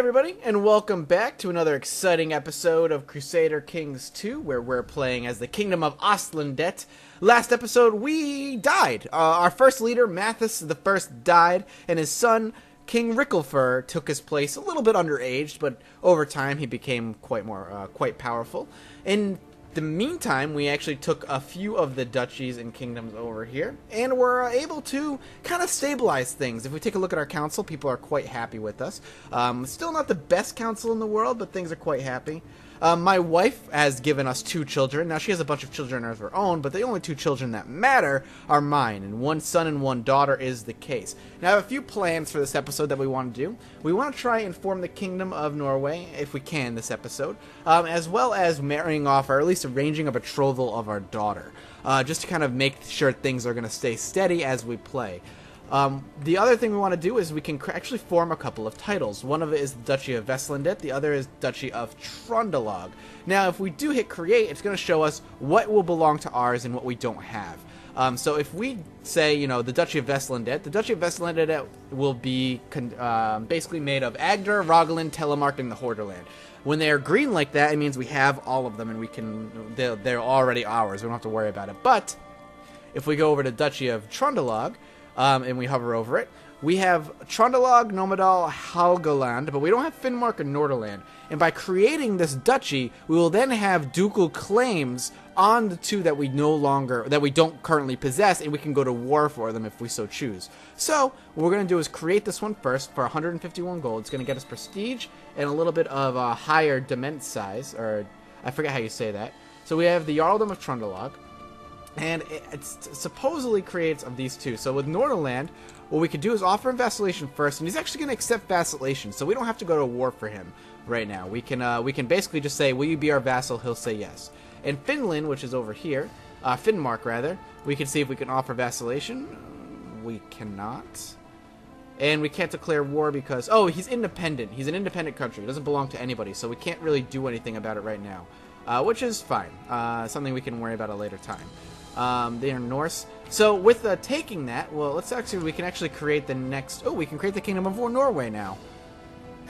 everybody, and welcome back to another exciting episode of Crusader Kings 2, where we're playing as the Kingdom of Ostlandet. Last episode, we died. Our first leader, Mathis I, died, and his son, King Ricklefur, took his place, a little bit underaged, but over time he became quite powerful. In the meantime, we actually took a few of the duchies and kingdoms over here, and were able to kind of stabilize things. If we take a look at our council, people are quite happy with us. Still not the best council in the world, but things are quite happy. My wife has given us 2 children. Now, she has a bunch of children of her own, but the only 2 children that matter are mine, and 1 son and 1 daughter is the case. Now, I have a few plans for this episode that we want to do. We want to try and form the Kingdom of Norway, if we can, this episode, as well as marrying off, or at least arranging a betrothal of our daughter, just to kind of make sure things are going to stay steady as we play. The other thing we want to do is we can actually form a couple of titles. One of it is the Duchy of Vestlandet, the other is Duchy of Trondelag. Now, if we do hit create, it's going to show us what will belong to ours and what we don't have. So if we say, you know, the Duchy of Vestlandet, the Duchy of Vestlandet will be basically made of Agder, Rogaland, Telemark, and the Horderland. When they are green like that, it means we have all of them and we can, they're already ours. We don't have to worry about it. But if we go over to Duchy of Trondelag, and we hover over it, we have Trondelag, Nomedal, Helgoland, but we don't have Finnmark or Norderland. And by creating this duchy, we will then have ducal claims on the 2 that we don't currently possess, and we can go to war for them if we so choose. So what we're going to do is create this one first for 151 gold. It's going to get us prestige and a little bit of a higher dement size, or I forget how you say that. So we have the Jarldom of Trondelag. And it supposedly creates of these 2. So with Norderland, what we could do is offer him vacillation first, and he's actually going to accept vacillation, so we don't have to go to war for him right now. We can basically just say, will you be our vassal? He'll say yes. And Finland, which is over here, Finnmark rather, we can see if we can offer vacillation. We cannot. And we can't declare war because, oh, he's independent. He's an independent country. He doesn't belong to anybody, so we can't really do anything about it right now, which is fine. Something we can worry about at a later time. They are Norse. So with taking that, well, we can actually create the next, we can create the Kingdom of Norway now.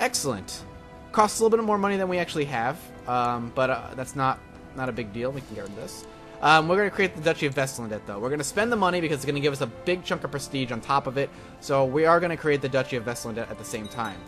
Excellent. Costs a little bit more money than we actually have, but that's not a big deal. We can get rid of this. We're going to create the Duchy of Vestlandet, though. We're going to spend the money because it's going to give us a big chunk of prestige on top of it. So we are going to create the Duchy of Vestlandet at the same time.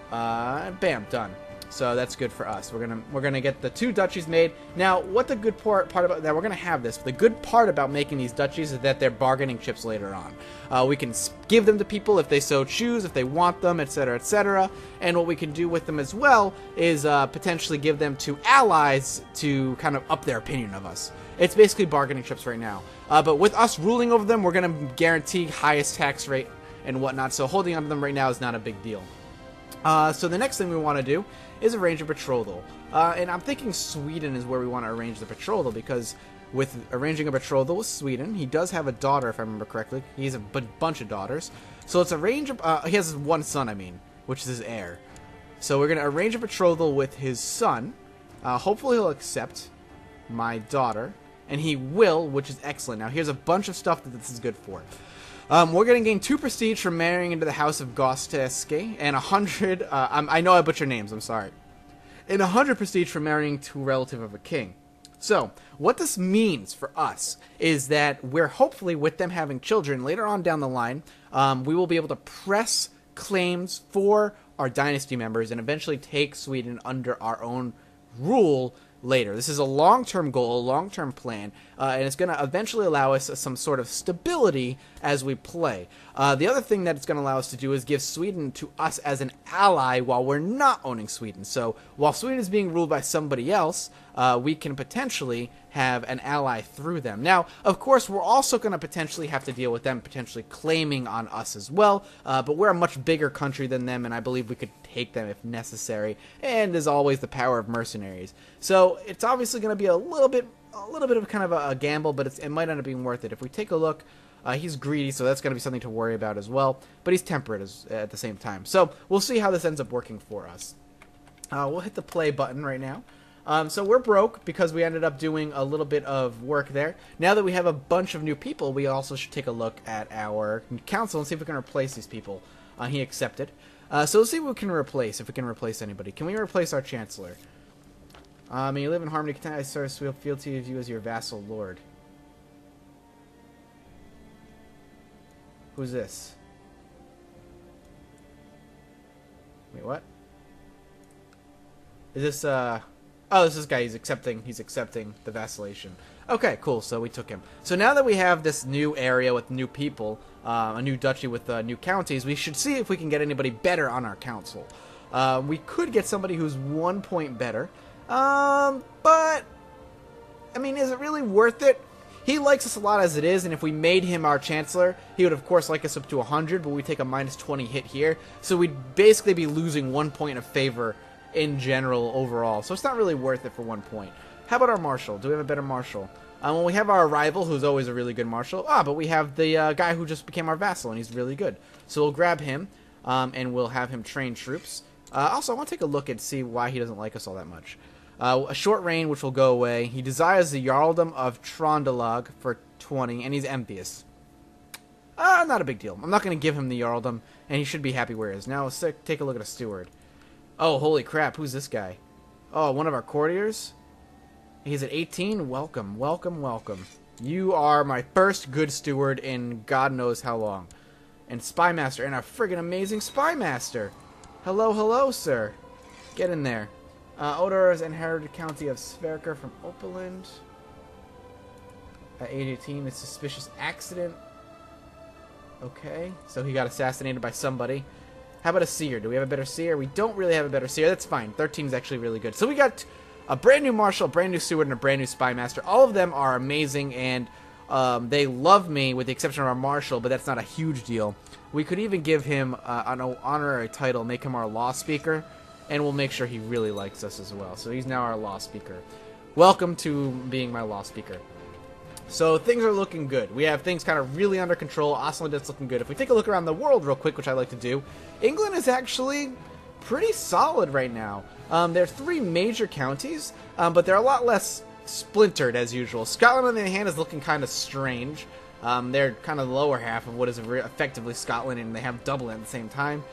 Bam, done. So that's good for us. We're gonna get the 2 duchies made. Now, what the good part about that, we're gonna have this. The good part about making these duchies is that they're bargaining chips later on. We can give them to people if they so choose, if they want them, etc., etc. And what we can do with them as well is potentially give them to allies to kind of up their opinion of us. It's basically bargaining chips right now. But with us ruling over them, we're gonna guarantee highest tax rate and whatnot. So holding on to them right now is not a big deal. So the next thing we want to do is arrange a betrothal. And I'm thinking Sweden is where we want to arrange the betrothal, because with arranging a betrothal with Sweden, he does have a daughter, if I remember correctly. He has a bunch of daughters. So let's arrange, he has 1 son, which is his heir. So we're going to arrange a betrothal with his son. Hopefully he'll accept my daughter, and he will, which is excellent. Now here's a bunch of stuff that this is good for. We're going to gain 2 prestige from marrying into the House of Gosteske, and 100, I know I butcher names, I'm sorry, and 100 prestige from marrying to a relative of a king. So, what this means for us is that we're hopefully, with them having children, later on down the line, we will be able to press claims for our dynasty members and eventually take Sweden under our own rule later. This is a long-term goal, a long-term plan, and it's going to eventually allow us some sort of stability as we play. The other thing that it's going to allow us to do is give Sweden to us as an ally while we're not owning Sweden. So while Sweden is being ruled by somebody else, we can potentially have an ally through them. Now, of course, we're also going to potentially have to deal with them potentially claiming on us as well, but we're a much bigger country than them, and I believe we could take them if necessary, and as always, the power of mercenaries. So it's obviously going to be a little bit of kind of a gamble, but it might end up being worth it. If we take a look, he's greedy, so that's going to be something to worry about as well, but he's temperate at the same time. So we'll see how this ends up working for us. We'll hit the play button right now. So we're broke because we ended up doing a little bit of work there. Now that we have a bunch of new people, we also should take a look at our council and see if we can replace these people. He accepted. So let's see what we can replace, if we can replace anybody. Can we replace our Chancellor? May you live in harmony, content, I serve fealty of you as your vassal lord. Who's this? Wait, what? Is this, oh, this is this guy. He's accepting the vassalation. Okay, cool. So we took him. So now that we have this new area with new people, a new duchy with new counties, we should see if we can get anybody better on our council. We could get somebody who's 1 point better. But, I mean, is it really worth it? He likes us a lot as it is, and if we made him our Chancellor, he would of course like us up to 100, but we take a minus 20 hit here. So we'd basically be losing 1 point of favor in general overall. So it's not really worth it for 1 point. How about our Marshal? Do we have a better Marshal? Well, we have our rival, who's always a really good Marshal. But we have the guy who just became our vassal, and he's really good. So we'll grab him, and we'll have him train troops. Also, I want to take a look and see why he doesn't like us all that much. A short reign, which will go away. He desires the Jarldom of Trondelag for 20, and he's envious. Not a big deal. I'm not going to give him the Jarldom, and he should be happy where he is. Now, let's take a look at a steward. Oh, holy crap, who's this guy? Oh, one of our courtiers? He's at 18? Welcome, welcome, welcome. You are my first good steward in God knows how long. And Spymaster, and a friggin' amazing Spymaster. Hello, hello, sir. Get in there. Odor's inherited county of Sverker from Opaland. At age 18, a suspicious accident. Okay, so he got assassinated by somebody. How about a seer? Do we have a better seer? We don't really have a better seer. That's fine. 13 is actually really good. So we got a brand new Marshal, a brand new steward, and a brand new Spymaster. All of them are amazing, and they love me, with the exception of our Marshal, but that's not a huge deal. We could even give him an honorary title, make him our law speaker, and we'll make sure he really likes us as well. So he's now our law speaker. Welcome to being my law speaker. So things are looking good. We have things kind of really under control. Oslandet's looking good. If we take a look around the world real quick, which I like to do, England is actually pretty solid right now. There are 3 major counties, but they're a lot less splintered as usual. Scotland, on the other hand, is looking kind of strange. They're kind of the lower half of what is effectively Scotland, and they have Dublin at the same time.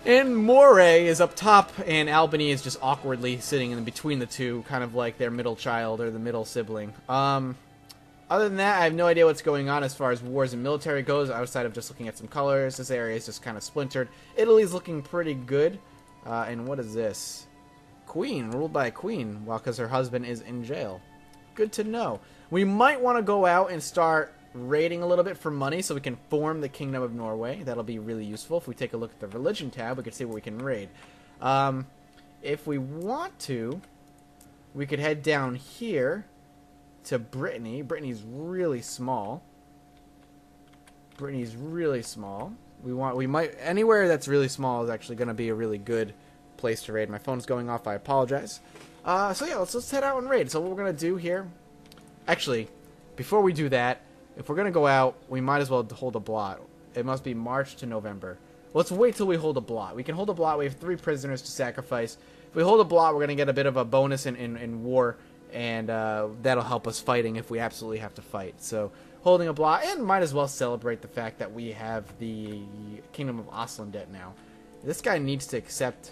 And Moray is up top, and Albany is just awkwardly sitting in between the two, kind of like their middle child or the middle sibling. Other than that, I have no idea what's going on as far as wars and military goes, outside of just looking at some colors. This area is just kind of splintered. Italy's looking pretty good. And what is this? Queen, ruled by a queen, well, because her husband is in jail. Good to know. We might want to go out and start raiding a little bit for money so we can form the Kingdom of Norway. That'll be really useful. If we take a look at the religion tab, we can see what we can raid. If we want to, we could head down here to Brittany. Brittany's really small. Brittany's really small. We might, anywhere that's really small is actually going to be a really good place to raid. My phone's going off. I apologize. So yeah, let's head out and raid. So what we're going to do here, actually, before we do that, if we're going to go out, we might as well hold a blot. It must be March to November. Let's wait till we hold a blot. We can hold a blot. We have 3 prisoners to sacrifice. If we hold a blot, we're going to get a bit of a bonus in war, and that'll help us fighting if we absolutely have to fight. So holding a blot, and might as well celebrate the fact that we have the Kingdom of Oslandet now. This guy needs to accept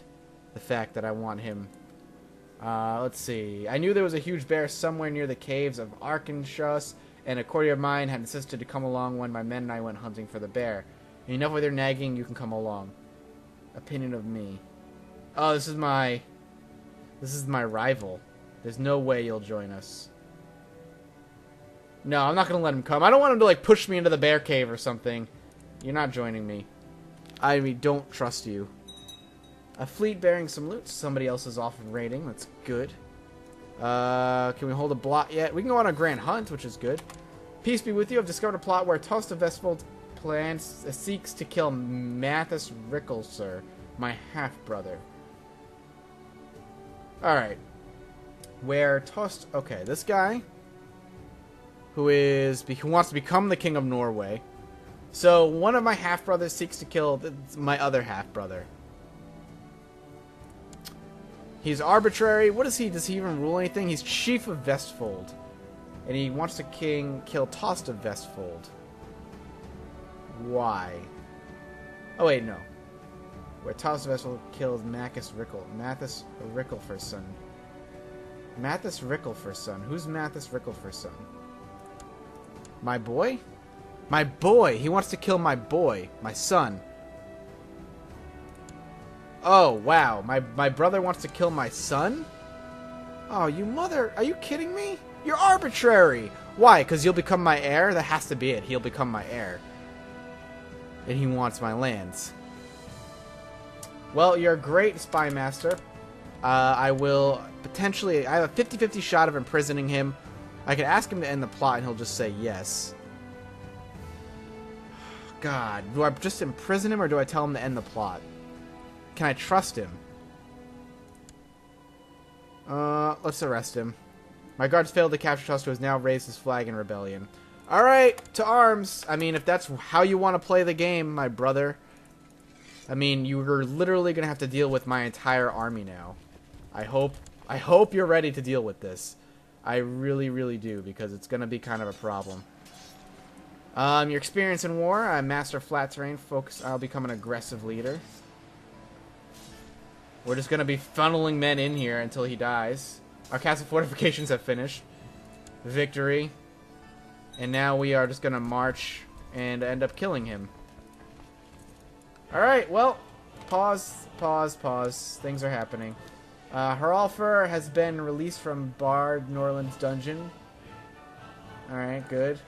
the fact that I want him. Let's see. I knew there was a huge bear somewhere near the caves of Arkansas, and a courtier of mine had insisted to come along when my men and I went hunting for the bear. Enough with your nagging, you can come along. Opinion of me. Oh, this is my rival. There's no way you'll join us. No, I'm not going to let him come. I don't want him to, like, push me into the bear cave or something. You're not joining me. I don't trust you. A fleet bearing some loot. Somebody else is off of raiding. That's good. Can we hold a blot yet? We can go on a grand hunt, which is good. Peace be with you. I've discovered a plot where Tost of Vestfold seeks to kill Mathis Rickelser, my half-brother. Alright. Where Tost... Okay, this guy... who wants to become the King of Norway. So, one of my half-brothers seeks to kill my other half-brother. He's arbitrary. What is he? Does he even rule anything? He's Chief of Vestfold. And he wants to kill Tost of Vestfold. Why? Oh, wait, no. Where Thomas Vessel killed Mathis Ricklefur's son. Mathis Ricklefur's son. Who's Mathis Ricklefur's son? My boy? My boy! He wants to kill my boy. My son. Oh, wow. My brother wants to kill my son? Oh, you mother... Are you kidding me? You're arbitrary! Why? Because you'll become my heir? That has to be it. He'll become my heir. And he wants my lands. Well, you're a great spy master. I will potentially... I have a 50-50 shot of imprisoning him. I could ask him to end the plot and he'll just say yes. God. Do I just imprison him or do I tell him to end the plot? Can I trust him? Let's arrest him. My guards failed to capture Tusk, who has now raised his flag in rebellion. Alright, to arms. I mean, if that's how you want to play the game, my brother. I mean, you're literally going to have to deal with my entire army now. I hope you're ready to deal with this. I really, really do, because it's going to be kind of a problem. Your experience in war, I'm master flat terrain. I'll become an aggressive leader. We're just going to be funneling men in here until he dies. Our castle fortifications have finished. Victory. And now we are just going to march and end up killing him. Alright, well, pause. Things are happening. Haralfur has been released from Bard Norland's dungeon. Alright, good.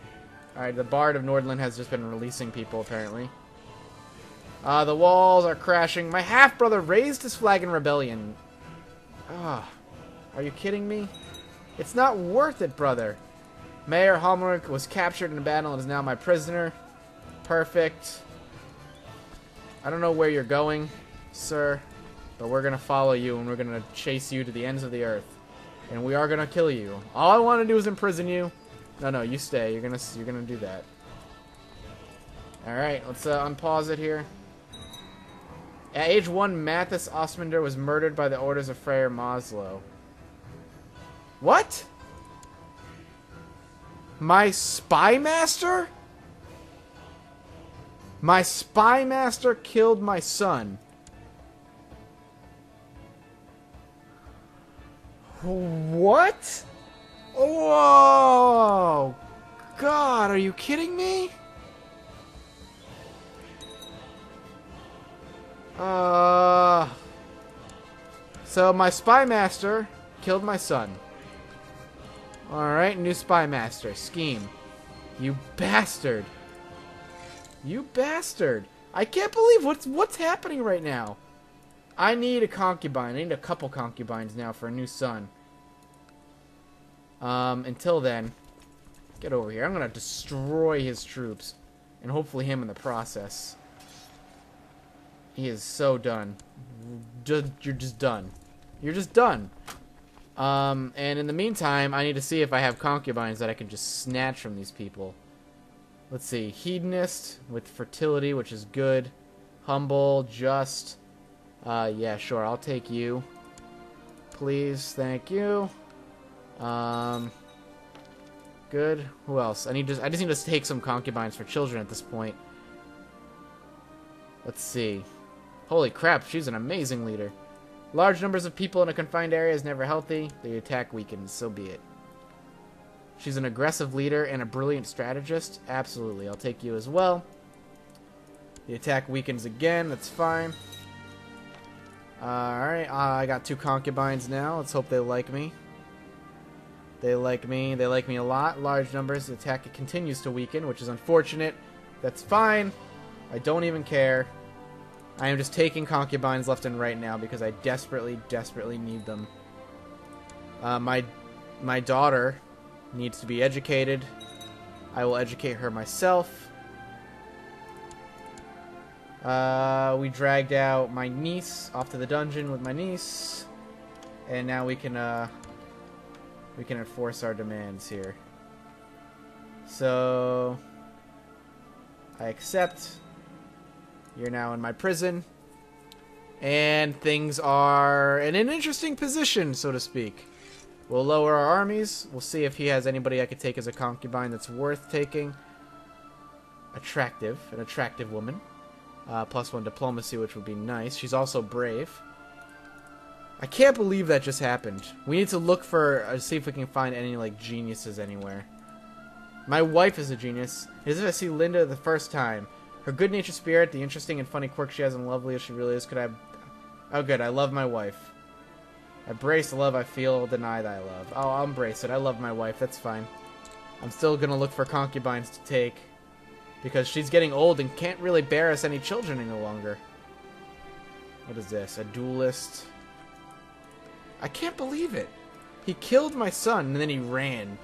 Alright, the Bard of Nordland has just been releasing people, apparently. The walls are crashing. My half-brother raised his flag in rebellion. Ah, are you kidding me? It's not worth it, brother. Mayor Halmerick was captured in a battle and is now my prisoner. Perfect. I don't know where you're going, sir, but we're gonna follow you and we're gonna chase you to the ends of the earth, and we are gonna kill you. All I want to do is imprison you. No, you stay. You're gonna do that. All right, let's unpause it here. At age 1, Mathis Osmander was murdered by the orders of Freyr Maslow. What? My spy master? My spy master killed my son. What? Whoa! God, are you kidding me? So my spy master killed my son. Alright, new spy master. Scheme. You bastard. You bastard. I can't believe what's happening right now. I need a concubine. I need a couple concubines now for a new son. Until then, get over here. I'm gonna destroy his troops. And hopefully him in the process. He is so done. You're just done. You're just done. And in the meantime, I need to see if I have concubines that I can just snatch from these people. Let's see. Hedonist with fertility, which is good. Humble, just. Yeah, sure. I'll take you. Please, thank you. Good. Who else? I just need to take some concubines for children at this point. Let's see. Holy crap, she's an amazing leader. Large numbers of people in a confined area is never healthy. The attack weakens, so be it. She's an aggressive leader and a brilliant strategist. Absolutely, I'll take you as well. The attack weakens again, that's fine. Alright, I got 2 concubines now. Let's hope they like me. They like me a lot. Large numbers, the attack continues to weaken, which is unfortunate. That's fine. I don't even care. I am just taking concubines left and right now because I desperately need them. My daughter needs to be educated. I will educate her myself. We dragged out my niece off to the dungeon with my niece, and now we can enforce our demands here. So I accept. You're now in my prison. And things are in an interesting position, so to speak. We'll lower our armies. We'll see if he has anybody I could take as a concubine that's worth taking. An attractive woman. +1 diplomacy, which would be nice. She's also brave. I can't believe that just happened. We need to look for, see if we can find any, like, geniuses anywhere. My wife is a genius. It is if I see Linda the first time. Her good-natured spirit, the interesting and funny quirk she has, and lovely as she really is, could I... Oh, good. I love my wife. Embrace the love I feel, deny thy love. Oh, I'll embrace it. I love my wife. That's fine. I'm still gonna look for concubines to take, because she's getting old and can't really bear us any children any longer. What is this? A duelist? I can't believe it. He killed my son, and then he ran.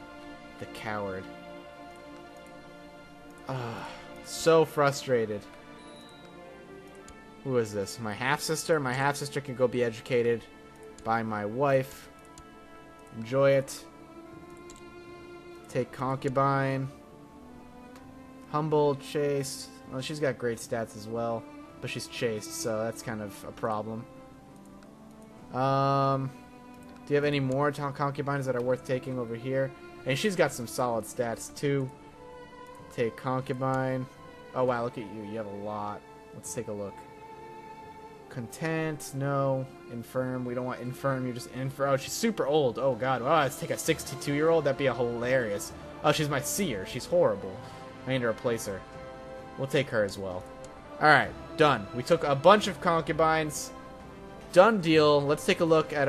The coward. So frustrated. Who is this? My half-sister? My half-sister can go be educated by my wife. Enjoy it. Take concubine. Humble, chaste. Well, she's got great stats as well. But she's chaste, so that's kind of a problem. Do you have any more concubines that are worth taking over here? And she's got some solid stats, too. Take concubine. Oh, wow, look at you. You have a lot. Let's take a look. Content, no. Infirm, we don't want infirm. You're just infirm. Oh, she's super old. Oh, God. Oh, let's take a 62-year-old. That'd be hilarious. Oh, she's my seer. She's horrible. I need to replace her. We'll take her as well. Alright, done. We took a bunch of concubines. Done deal. Let's take a look at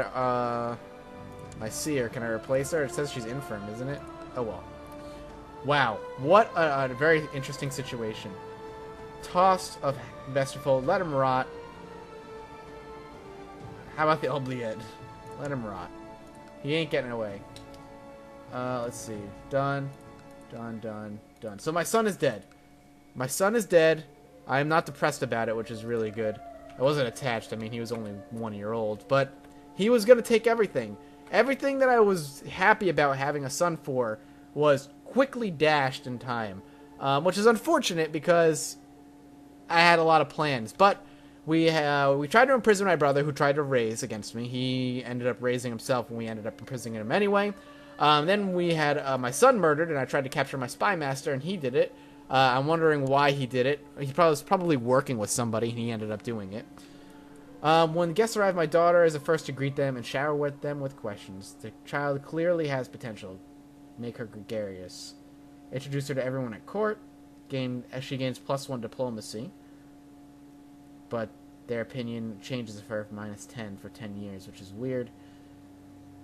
my seer. Can I replace her? It says she's infirm, isn't it? Oh, well. Wow. What a very interesting situation. Tossed of Vesterfold. Let him rot. How about the oubliette? Let him rot. He ain't getting away. Let's see. Done. Done, done, done. So my son is dead. My son is dead. I am not depressed about it, which is really good. I wasn't attached. I mean, he was only 1 year old. But he was going to take everything. Everything that I was happy about having a son for was quickly dashed in time. Which is unfortunate because I had a lot of plans. But we tried to imprison my brother, who tried to raise against me. He ended up raising himself, and we ended up imprisoning him anyway. Then we had my son murdered, and I tried to capture my spy master, and he did it. I'm wondering why he did it. He was probably working with somebody, and he ended up doing it. When guests arrive, my daughter is the first to greet them and shower with them with questions. The child clearly has potential. Make her gregarious. Introduce her to everyone at court. She gains +1 diplomacy. But their opinion changes for -10 for 10 years, which is weird.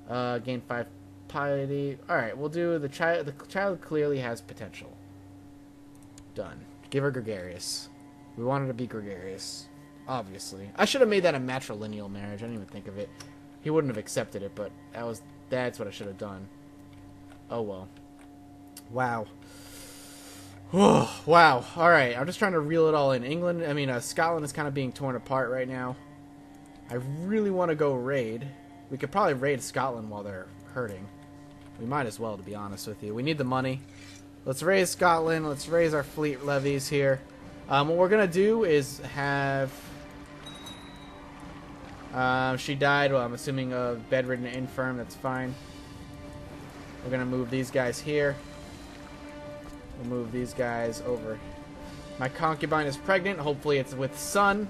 Gain 5 piety. Alright, we'll do the child. The child clearly has potential. Done. Give her gregarious. We want her to be gregarious. Obviously. I should have made that a matrilineal marriage. I didn't even think of it. He wouldn't have accepted it, but that's what I should have done. Oh well. Wow. Wow. Alright, I'm just trying to reel it all in. Scotland is kind of being torn apart right now. I really want to go raid. We could probably raid Scotland while they're hurting. We might as well, to be honest with you. We need the money. Let's raise Scotland. Let's raise our fleet levies here. What we're going to do is have... she died, well, I'm assuming of bedridden and infirm. That's fine. We're going to move these guys here. We'll move these guys over. My concubine is pregnant. Hopefully it's with son.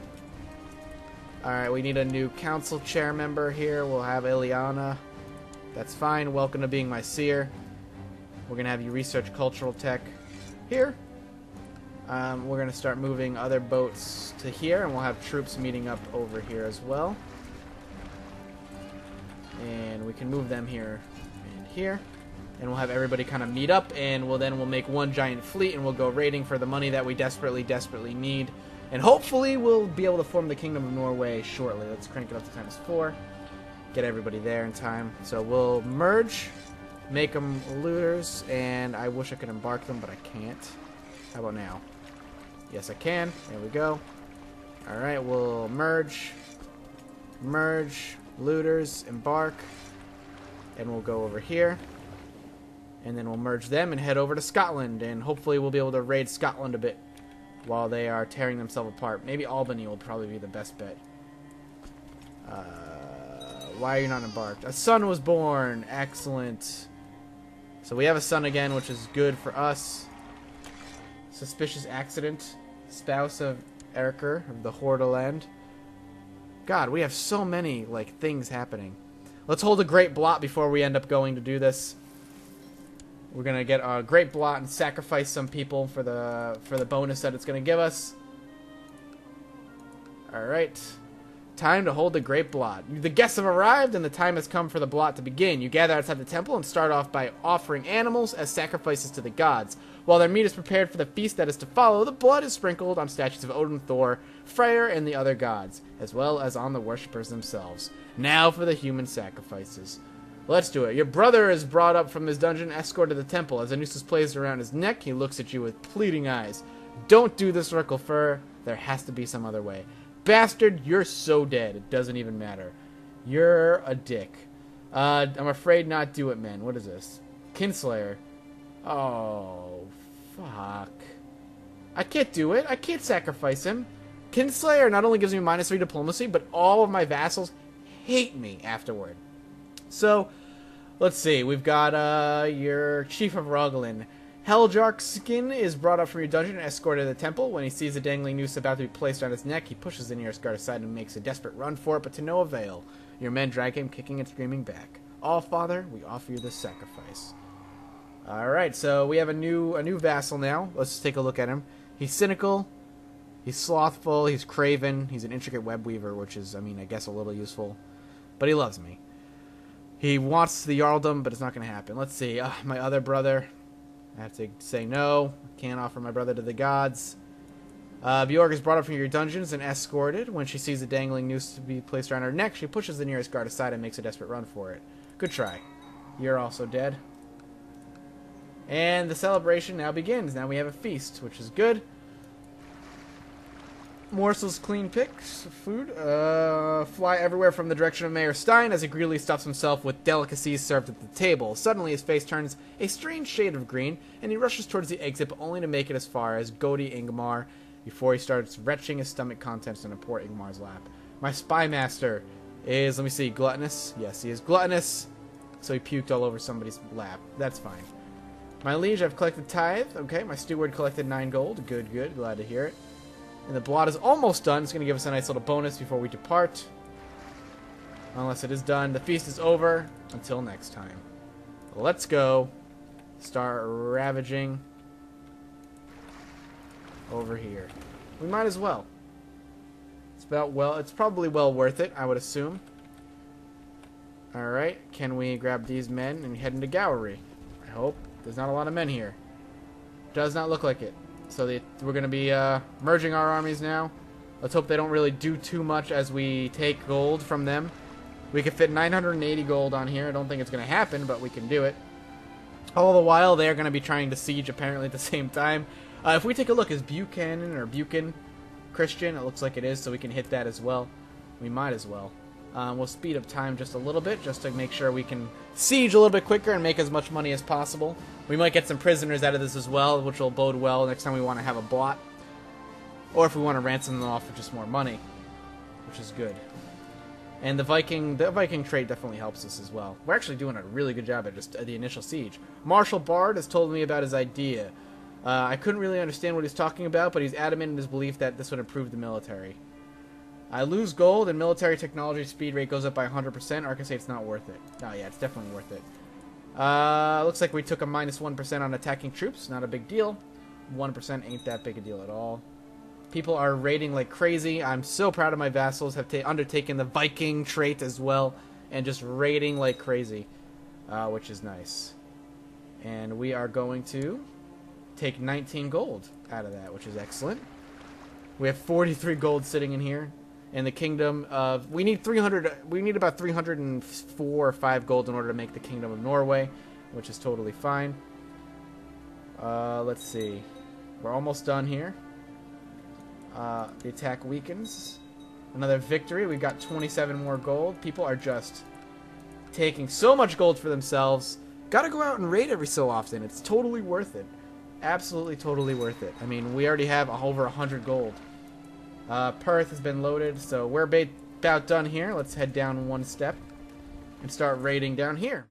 Alright, we need a new council chair member here. We'll have Ileana. That's fine. Welcome to being my seer. We're going to have you research cultural tech here. We're going to start moving other boats to here, and we'll have troops meeting up over here as well. And we can move them here and here. And we'll have everybody kind of meet up, and we'll make one giant fleet, and we'll go raiding for the money that we desperately, desperately need. And hopefully we'll be able to form the Kingdom of Norway shortly. Let's crank it up to ×4. Get everybody there in time. So we'll merge, make them looters, and I wish I could embark them, but I can't. How about now? Yes, I can. There we go. Alright, we'll merge, looters, embark, and we'll go over here. And then we'll merge them and head over to Scotland, and hopefully we'll be able to raid Scotland a bit while they are tearing themselves apart. Maybe Albany will probably be the best bet. Why are you not embarked? A son was born. Excellent. So we have a son again, which is good for us. Suspicious accident. Spouse of Eriker of the Hordaland. God, we have so many, like, things happening. Let's hold a Great Blot before we end up going to do this. We're gonna get a Great Blot and sacrifice some people for the bonus that it's gonna give us. Alright. Time to hold the Great Blot. The guests have arrived and the time has come for the blot to begin. You gather outside the temple and start off by offering animals as sacrifices to the gods. While their meat is prepared for the feast that is to follow, the blood is sprinkled on statues of Odin, Thor, Freyr, and the other gods, as well as on the worshippers themselves. Now for the human sacrifices. Let's do it. Your brother is brought up from his dungeon, escorted to the temple. As a noose is placed around his neck, he looks at you with pleading eyes. Don't do this, Fur. There has to be some other way. Bastard, you're so dead. It doesn't even matter. You're a dick. I'm afraid not do it, man. What is this? Kinslayer. Oh, fuck. I can't do it. I can't sacrifice him. Kinslayer not only gives me -3 diplomacy, but all of my vassals hate me afterward. So, let's see. We've got your Chief of Rogalin. Heljark's skin is brought up from your dungeon and escorted to the temple. When he sees a dangling noose about to be placed on his neck, he pushes the nearest guard aside and makes a desperate run for it, but to no avail. Your men drag him, kicking and screaming back. All Father, we offer you this sacrifice. Alright, so we have a new vassal now. Let's take a look at him. He's cynical, he's slothful, he's craven, he's an intricate web weaver, which is, I mean, I guess a little useful. But he loves me. He wants the Jarldom, but it's not going to happen. Let's see, my other brother... I have to say no. Can't offer my brother to the gods. Bjorg is brought up from your dungeons and escorted. When she sees the dangling noose to be placed around her neck, she pushes the nearest guard aside and makes a desperate run for it. Good try. You're also dead. And the celebration now begins. Now we have a feast, which is good. Morsels, clean picks, food, fly everywhere from the direction of Mayor Stein as he greedily stuffs himself with delicacies served at the table. Suddenly his face turns a strange shade of green, and he rushes towards the exit, but only to make it as far as Godi Ingmar before he starts retching his stomach contents in a poor Ingmar's lap. My spy master is, let me see, gluttonous? Yes, he is gluttonous, so he puked all over somebody's lap. That's fine. My liege, I've collected tithe. Okay, my steward collected 9 gold. Good, good, glad to hear it. And the blot is almost done. It's going to give us a nice little bonus before we depart. Unless it is done. The feast is over. Until next time. Let's go. Start ravaging over here. We might as well. It's probably well worth it, I would assume. Alright. Can we grab these men and head into Gowery? I hope. There's not a lot of men here. Does not look like it. So we're going to be merging our armies now. Let's hope they don't really do too much as we take gold from them. We can fit 980 gold on here. I don't think it's going to happen, but we can do it. All the while, they're going to be trying to siege apparently at the same time. If we take a look, is Buchanan or Buchan Christian? It looks like it is, so we can hit that as well. We might as well. We'll speed up time just a little bit, just to make sure we can siege a little bit quicker and make as much money as possible. We might get some prisoners out of this as well, which will bode well next time we want to have a blot. Or if we want to ransom them off for just more money, which is good. And the Viking trait definitely helps us as well. We're actually doing a really good job at just the initial siege. Marshal Bard has told me about his idea. I couldn't really understand what he's talking about, but he's adamant in his belief that this would improve the military. I lose gold and military technology speed rate goes up by 100%. Or I can say it's not worth it. Oh yeah, it's definitely worth it. Looks like we took a -1% on attacking troops. Not a big deal. 1% ain't that big a deal at all. People are raiding like crazy. I'm so proud of my vassals. Have undertaken the Viking trait as well. And just raiding like crazy. Which is nice. And we are going to take 19 gold out of that, which is excellent. We have 43 gold sitting in here. In the kingdom of... We need about 304 or 5 gold in order to make the kingdom of Norway, which is totally fine. Let's see. We're almost done here. The attack weakens. Another victory. We've got 27 more gold. People are just taking so much gold for themselves. Gotta go out and raid every so often. It's totally worth it. Absolutely totally worth it. I mean, we already have over 100 gold. Perth has been loaded, so we're about done here. Let's head down one step and start raiding down here.